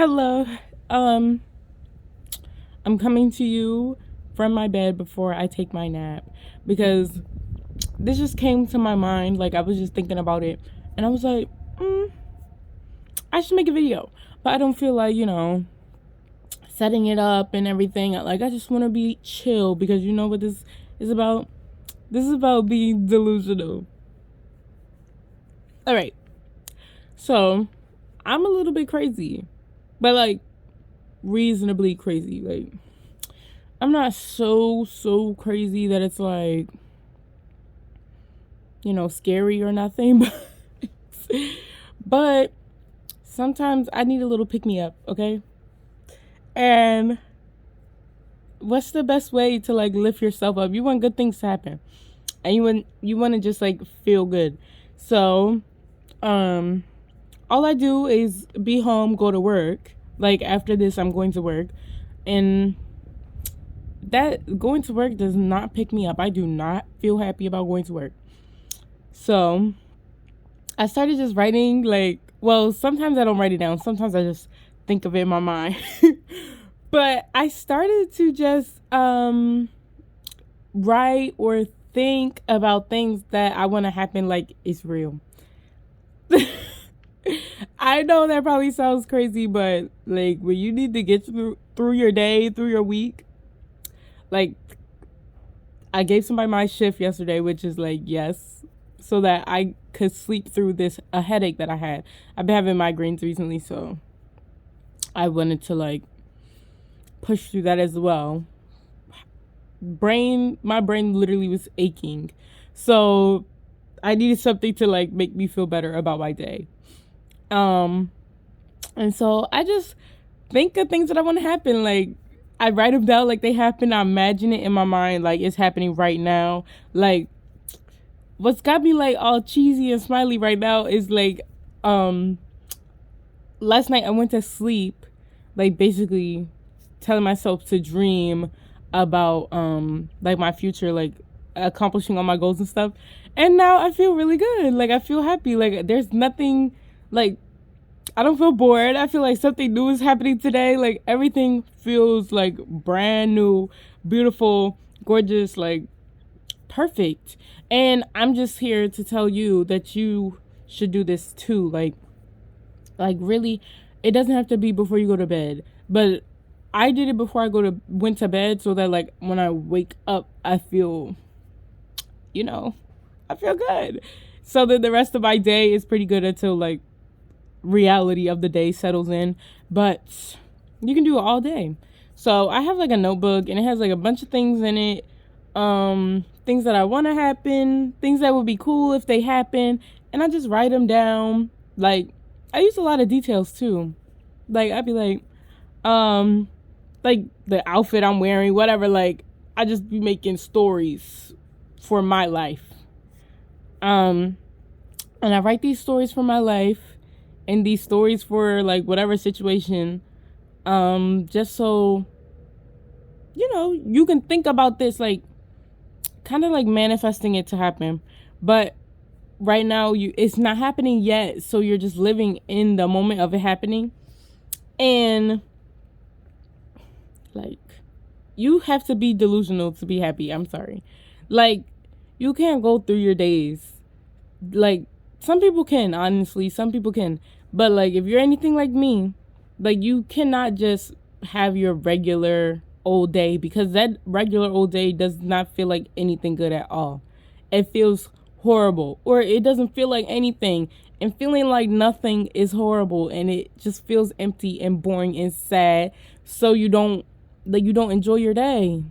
Hello. Um, I'm coming to you from my bed before I take my nap because this just came to my mind. Like, I was just thinking about it, and I was like, I should make a video, but I don't feel like, setting it up and everything. Like, I just want to be chill because you know what this is about? This is about being delusional. All right. So, I'm a little bit crazy, but like reasonably crazy. Like, I'm not so crazy that it's like, scary or nothing, but sometimes I need a little pick me up, okay? And what's the best way to like lift yourself up? You want good things to happen. And you want to just like feel good. So, um all I do is be home, go to work. Like after this I'm going to work, and that going to work does not pick me up. I do not feel happy about going to work. So, I started just writing, like, well, sometimes I don't write it down. Sometimes I just think of it in my mind. But I started to just write or think about things that I want to happen like it's real. I know that probably sounds crazy, but like when you need to get through your day, through your week, like I gave somebody my shift yesterday, which is like, yes, so that I could sleep through this a headache that I had. I've been having migraines recently, so I wanted to like push through that as well. My brain literally was aching, so I needed something to like make me feel better about my day. And so I just think of things that I want to happen. Like I write them down like they happen. I imagine it in my mind like it's happening right now. Like what's got me like all cheesy and smiley right now is like last night I went to sleep like basically telling myself to dream about like my future, like accomplishing all my goals and stuff. And now I feel really good. Like I feel happy. Like there's nothing, like I don't feel bored. I feel like something new is happening today. Like everything feels like brand new, beautiful, gorgeous, like perfect. And I'm just here to tell you that you should do this too. Like really, it doesn't have to be before you go to bed, but I did it before went to bed so that like when I wake up I feel, I feel good. So then the rest of my day is pretty good until like reality of the day settles in. But you can do it all day. So I have like a notebook and it has like a bunch of things in it. Things that I want to happen, things that would be cool if they happen, and I just write them down. Like I use a lot of details too. Like I'd be like the outfit I'm wearing, whatever, like I just be making stories for my life. And I write these stories for my life and these stories for like whatever situation. Just so you can think about this, like kind of like manifesting it to happen. But right now it's not happening yet, so you're just living in the moment of it happening. And like you have to be delusional to be happy. I'm sorry. Like you can't go through your days. Like some people can, honestly, some people can. But like if you're anything like me, like you cannot just have your regular old day, because that regular old day does not feel like anything good at all. It feels horrible, or it doesn't feel like anything, and feeling like nothing is horrible, and it just feels empty and boring and sad. So you don't enjoy your day.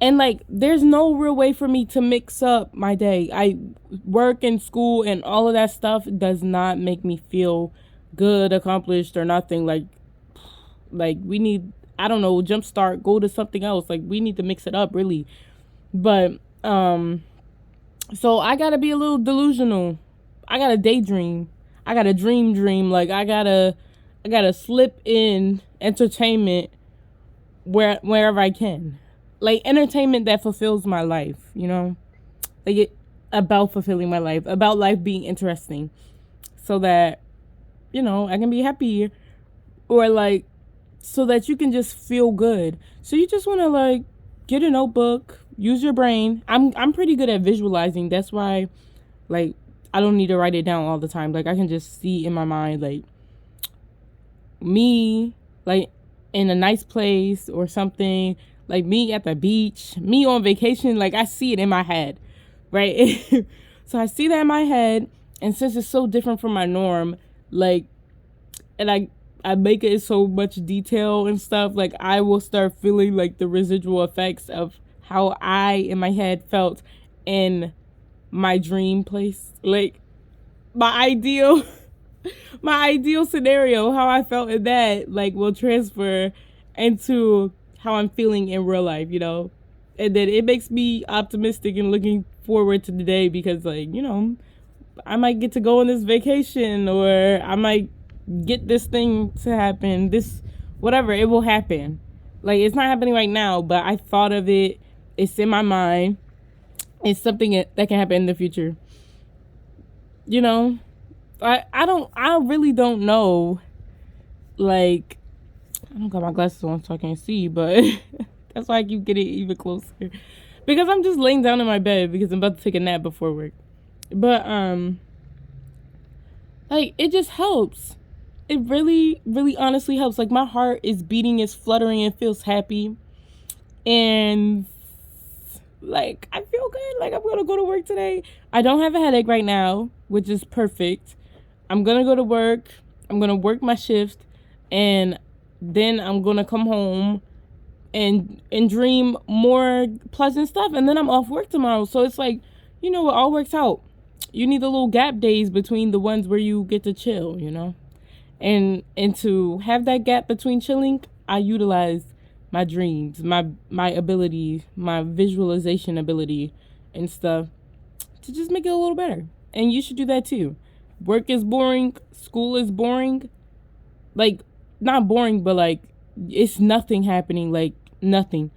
And like there's no real way for me to mix up my day. I work and school and all of that stuff does not make me feel good, accomplished, or nothing. Like we need, I don't know, jumpstart, go to something else. Like we need to mix it up really. But so I gotta be a little delusional. I gotta daydream. I gotta dream. Like I gotta slip in entertainment wherever I can. Like entertainment that fulfills my life, like it about fulfilling my life, about life being interesting, so that I can be happy or like so that you can just feel good. So you just want to like get a notebook, use your brain. I'm pretty good at visualizing. That's why like I don't need to write it down all the time. Like I can just see in my mind like me like in a nice place or something, like me at the beach, me on vacation. Like I see it in my head, right? So I see that in my head, and since it's so different from my norm, like, and I make it so much detail and stuff, like I will start feeling like the residual effects of how I in my head felt in my dream place, like my ideal my ideal scenario, how I felt in that, like, will transfer into how I'm feeling in real life, you know? And then it makes me optimistic and looking forward to the day because, like, you know, I might get to go on this vacation or I might get this thing to happen, this, whatever, it will happen. Like, it's not happening right now, but I thought of it. It's in my mind. It's something that can happen in the future. You know? I really don't know, like, I don't got my glasses on so I can't see, but that's why I keep getting even closer, because I'm just laying down in my bed because I'm about to take a nap before work. But like, it just helps. It really, really honestly helps. Like, my heart is beating, it's fluttering, it feels happy, and like, I feel good. Like, I'm gonna go to work today. I don't have a headache right now, which is perfect. I'm gonna go to work. I'm gonna work my shift, and then I'm gonna come home and dream more pleasant stuff, and then I'm off work tomorrow. So it's like, you know, it all works out. You need the little gap days between the ones where you get to chill, you know, and to have that gap between chilling, I utilize my dreams, my ability, my visualization ability and stuff to just make it a little better. And you should do that too. Work is boring, school is boring, like, not boring, but like, it's nothing happening, like, nothing.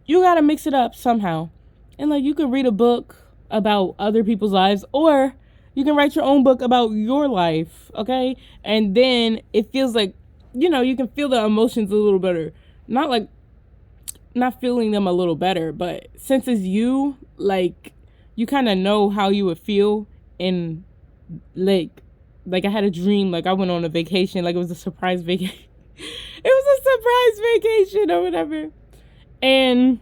You gotta mix it up somehow. And like, you can read a book about other people's lives, or you can write your own book about your life, okay? And then it feels like, you know, you can feel the emotions a little better. Not like, not feeling them a little better, but since it's you, like, you kind of know how you would feel in, like I had a dream, like I went on a vacation, like it was a surprise vacation. It was a surprise vacation or whatever. And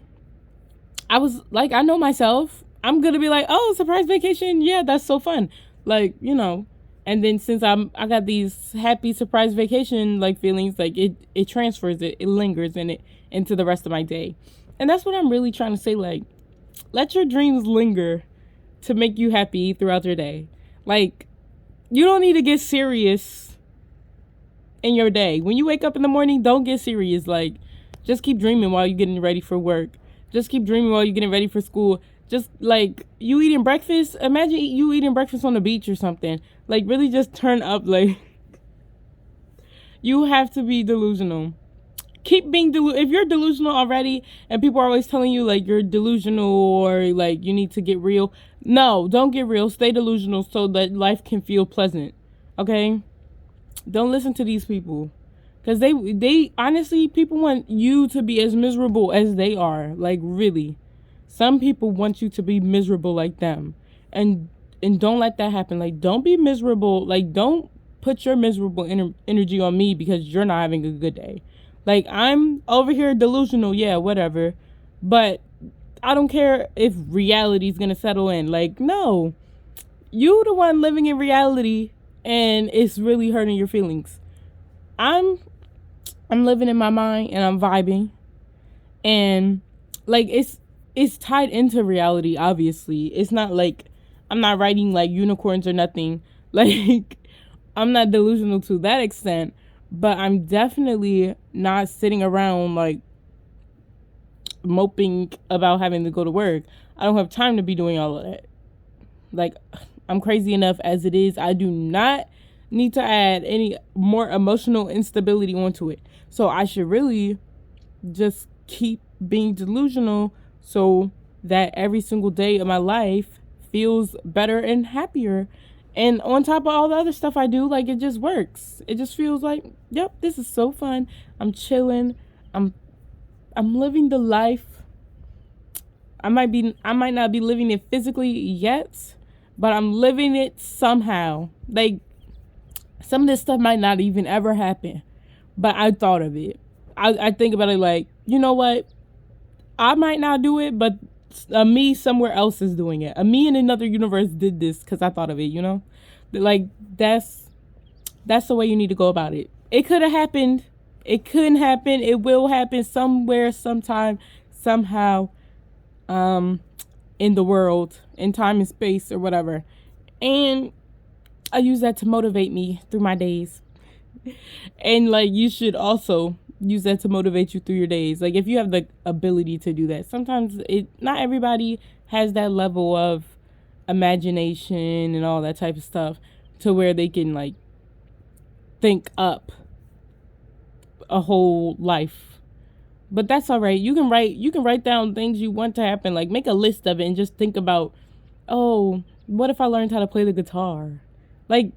I was like, I know myself. I'm gonna be like, oh, surprise vacation, yeah, that's so fun. Like, you know. And then since I got these happy surprise vacation like feelings, like it transfers, it lingers in it into the rest of my day. And that's what I'm really trying to say, like, let your dreams linger to make you happy throughout your day. Like, you don't need to get serious in your day. When you wake up in the morning, don't get serious. Like, just keep dreaming while you're getting ready for work. Just keep dreaming while you're getting ready for school. Just, like, you eating breakfast. Imagine you eating breakfast on the beach or something. Like, really just turn up, like, you have to be delusional. Keep being delusional. If you're delusional already and people are always telling you, like, you're delusional or, like, you need to get real. No, don't get real. Stay delusional so that life can feel pleasant. Okay? Don't listen to these people. Because they honestly, people want you to be as miserable as they are. Like, really. Some people want you to be miserable like them. And don't let that happen. Like, don't be miserable. Like, don't put your miserable energy on me because you're not having a good day. Like, I'm over here delusional, yeah, whatever. But I don't care if reality's gonna settle in. Like, no. You the one living in reality and it's really hurting your feelings. I'm living in my mind and I'm vibing. And like, it's tied into reality, obviously. It's not like I'm not writing like unicorns or nothing. Like, I'm not delusional to that extent. But I'm definitely not sitting around, like, moping about having to go to work. I don't have time to be doing all of that. Like, I'm crazy enough as it is. I do not need to add any more emotional instability onto it. So I should really just keep being delusional so that every single day of my life feels better and happier. And on top of all the other stuff I do, like, it just works. It just feels like, yep, this is so fun. I'm chilling. I'm I'm living the life. I might not be living it physically yet, but I'm living it somehow. Like, some of this stuff might not even ever happen, but I thought of it. I think about it like, you know what? I might not do it, but a me somewhere else is doing it. A me in another universe did this because I thought of it, you know? Like, that's the way you need to go about it. It could have happened. It couldn't happen. It will happen somewhere, sometime, somehow, in the world, in time and space or whatever. And I use that to motivate me through my days. And like, you should also use that to motivate you through your days. Like, if you have the ability to do that, sometimes not everybody has that level of imagination and all that type of stuff to where they can like think up a whole life. But that's all right. You can write down things you want to happen, like make a list of it and just think about, oh, what if I learned how to play the guitar? Like,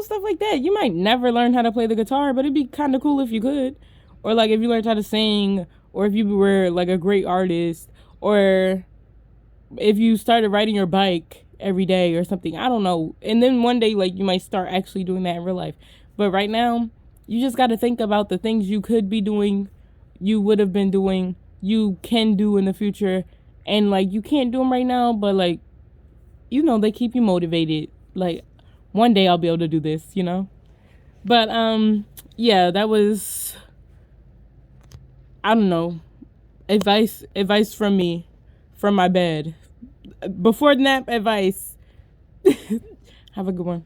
stuff like that. You might never learn how to play the guitar, but it'd be kind of cool if you could. Or like if you learned how to sing, or if you were like a great artist, or if you started riding your bike every day or something. I don't know. And then one day, like, you might start actually doing that in real life. But right now, you just got to think about the things you could be doing, you would have been doing, you can do in the future. And like, you can't do them right now, but like, they keep you motivated. Like, one day I'll be able to do this. But yeah, that was, I don't know, advice from me, from my bed. Before nap advice. Have a good one.